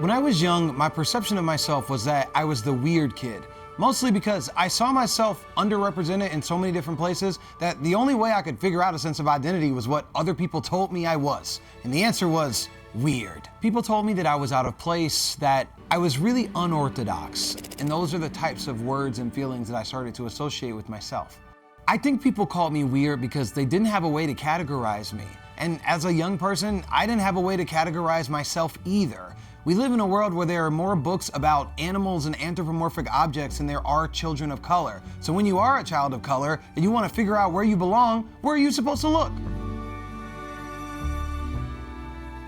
When I was young, my perception of myself was that I was the weird kid. Mostly because I saw myself underrepresented in so many different places that the only way I could figure out a sense of identity was what other people told me I was. And the answer was weird. People told me that I was out of place, that I was really unorthodox. And those are the types of words and feelings that I started to associate with myself. I think people called me weird because they didn't have a way to categorize me. And as a young person, I didn't have a way to categorize myself either. We live in a world where there are more books about animals and anthropomorphic objects than there are children of color. So when you are a child of color and you want to figure out where you belong, where are you supposed to look?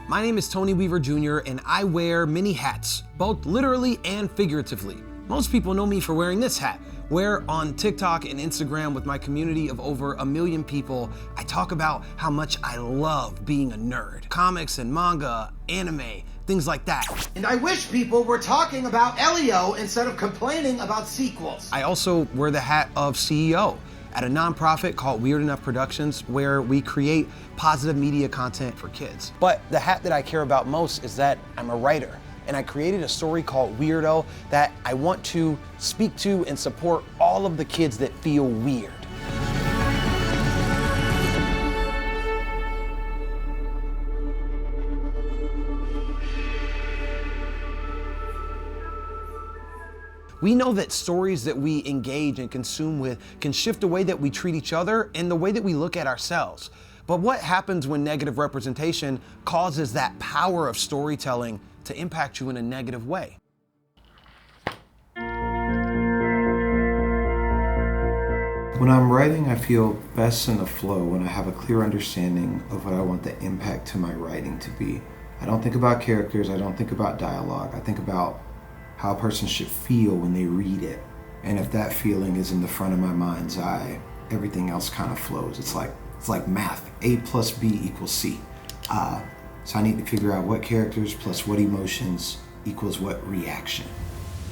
My name is Tony Weaver Jr. and I wear many hats, both literally and figuratively. Most people know me for wearing this hat, where on TikTok and Instagram with my community of over 1 million people, I talk about how much I love being a nerd. Comics and manga, anime, things like that. And I wish people were talking about Elio instead of complaining about sequels. I also wear the hat of CEO at a nonprofit called Weird Enough Productions, where we create positive media content for kids. But the hat that I care about most is that I'm a writer. And I created a story called Weirdo that I want to speak to and support all of the kids that feel weird. We know that stories that we engage and consume with can shift the way that we treat each other and the way that we look at ourselves. But what happens when negative representation causes that power of storytelling to impact you in a negative way? When I'm writing, I feel best in the flow when I have a clear understanding of what I want the impact to my writing to be. I don't think about characters, I don't think about dialogue, I think about how a person should feel when they read it. And if that feeling is in the front of my mind's eye, everything else kind of flows. It's like math, A plus B equals C. So I need to figure out what characters plus what emotions equals what reaction.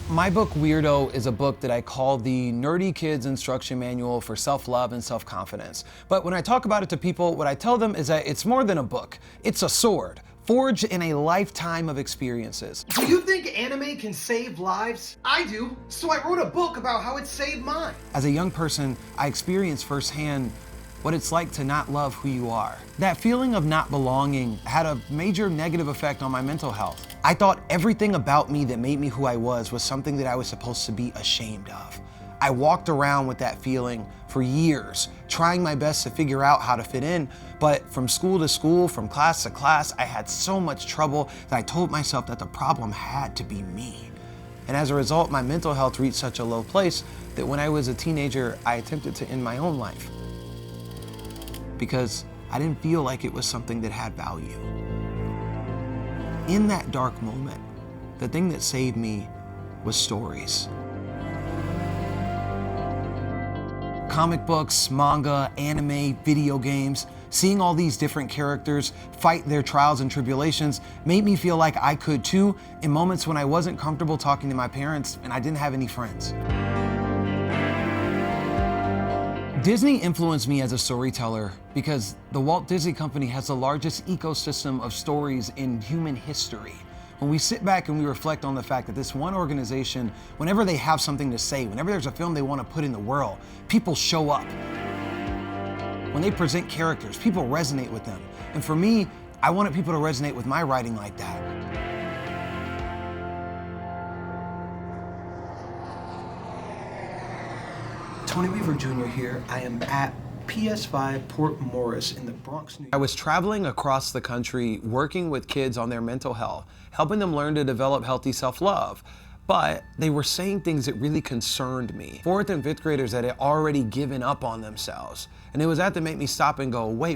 My book, Weirdo, is a book that I call the Nerdy Kid's Instruction Manual for Self-Love and Self-Confidence. But when I talk about it to people, what I tell them is that it's more than a book. It's a sword, forged in a lifetime of experiences. Do you think anime can save lives? I do, so I wrote a book about how it saved mine. As a young person, I experienced firsthand what it's like to not love who you are. That feeling of not belonging had a major negative effect on my mental health. I thought everything about me that made me who I was something that I was supposed to be ashamed of. I walked around with that feeling for years, trying my best to figure out how to fit in, but from school to school, from class to class, I had so much trouble that I told myself that the problem had to be me. And as a result, my mental health reached such a low place that when I was a teenager, I attempted to end my own life, because I didn't feel like it was something that had value. In that dark moment, the thing that saved me was stories. Comic books, manga, anime, video games, seeing all these different characters fight their trials and tribulations made me feel like I could too in moments when I wasn't comfortable talking to my parents and I didn't have any friends. Disney influenced me as a storyteller because the Walt Disney Company has the largest ecosystem of stories in human history. When we sit back and we reflect on the fact that this one organization, whenever they have something to say, whenever there's a film they want to put in the world, people show up. When they present characters, people resonate with them. And for me, I wanted people to resonate with my writing like that. Tony Weaver Jr. here. I am at PS5 Port Morris in the Bronx, New York. I was traveling across the country working with kids on their mental health, helping them learn to develop healthy self-love. But they were saying things that really concerned me. 4th and 5th graders that had already given up on themselves. And it was that made me stop and go, wait.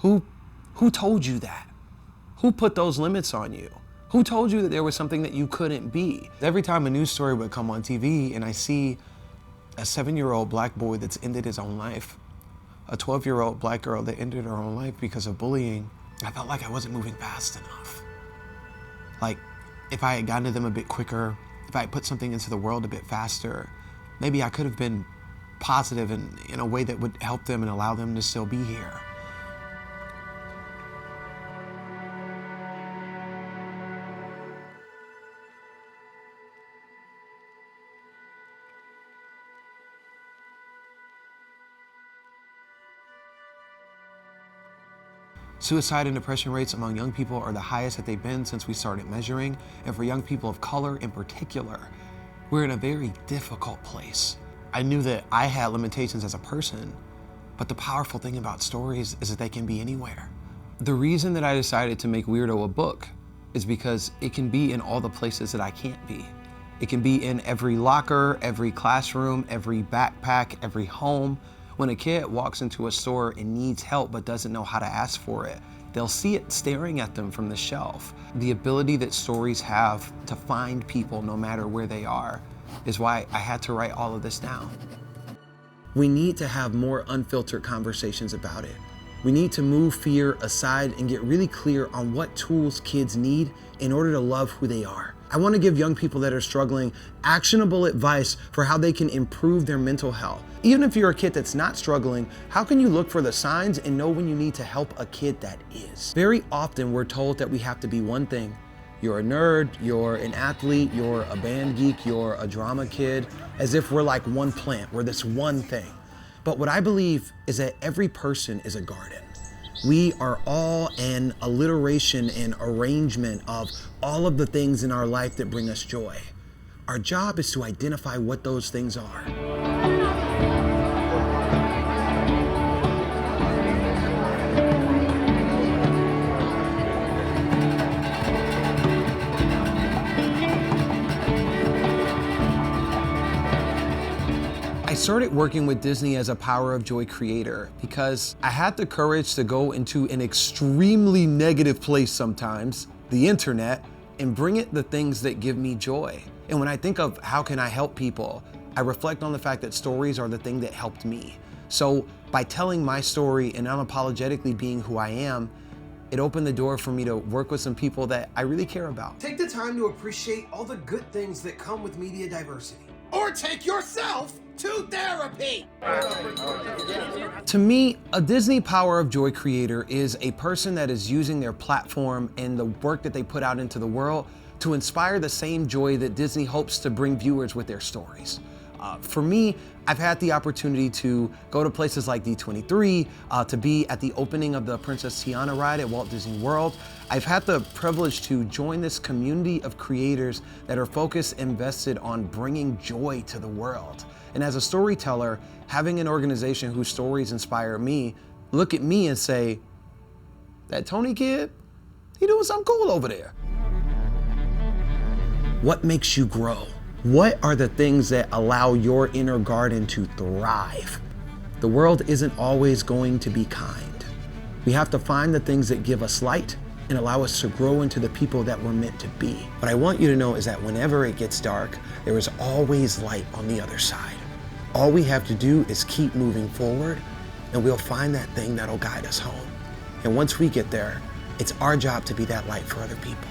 Who told you that? Who put those limits on you? Who told you that there was something that you couldn't be? Every time a news story would come on TV and I see a 7-year-old black boy that's ended his own life, a 12-year-old black girl that ended her own life because of bullying, I felt like I wasn't moving fast enough. Like, if I had gotten to them a bit quicker, if I had put something into the world a bit faster, maybe I could have been positive in a way that would help them and allow them to still be here. Suicide and depression rates among young people are the highest that they've been since we started measuring, and for young people of color in particular, we're in a very difficult place. I knew that I had limitations as a person, but the powerful thing about stories is that they can be anywhere. The reason that I decided to make Weirdo a book is because it can be in all the places that I can't be. It can be in every locker, every classroom, every backpack, every home. When a kid walks into a store and needs help but doesn't know how to ask for it, they'll see it staring at them from the shelf. The ability that stories have to find people no matter where they are is why I had to write all of this down. We need to have more unfiltered conversations about it. We need to move fear aside and get really clear on what tools kids need in order to love who they are. I want to give young people that are struggling actionable advice for how they can improve their mental health. Even if you're a kid that's not struggling, how can you look for the signs and know when you need to help a kid that is? Very often we're told that we have to be one thing. You're a nerd, you're an athlete, you're a band geek, you're a drama kid, as if we're like one plant, we're this one thing. But what I believe is that every person is a garden. We are all an alliteration and arrangement of all of the things in our life that bring us joy. Our job is to identify what those things are. I started working with Disney as a Power of Joy creator because I had the courage to go into an extremely negative place sometimes, the internet, and bring it the things that give me joy. And when I think of how can I help people, I reflect on the fact that stories are the thing that helped me. So by telling my story and unapologetically being who I am, it opened the door for me to work with some people that I really care about. Take the time to appreciate all the good things that come with media diversity. Or take yourself to therapy. To me, a Disney Power of Joy creator is a person that is using their platform and the work that they put out into the world to inspire the same joy that Disney hopes to bring viewers with their stories. For me, I've had the opportunity to go to places like D23, to be at the opening of the Princess Tiana ride at Walt Disney World. I've had the privilege to join this community of creators that are focused and invested on bringing joy to the world. And as a storyteller, having an organization whose stories inspire me, look at me and say, that Tony kid, he doing something cool over there. What makes you grow? What are the things that allow your inner garden to thrive? The world isn't always going to be kind. We have to find the things that give us light and allow us to grow into the people that we're meant to be. What I want you to know is that whenever it gets dark, there is always light on the other side. All we have to do is keep moving forward, and we'll find that thing that'll guide us home. And once we get there, it's our job to be that light for other people.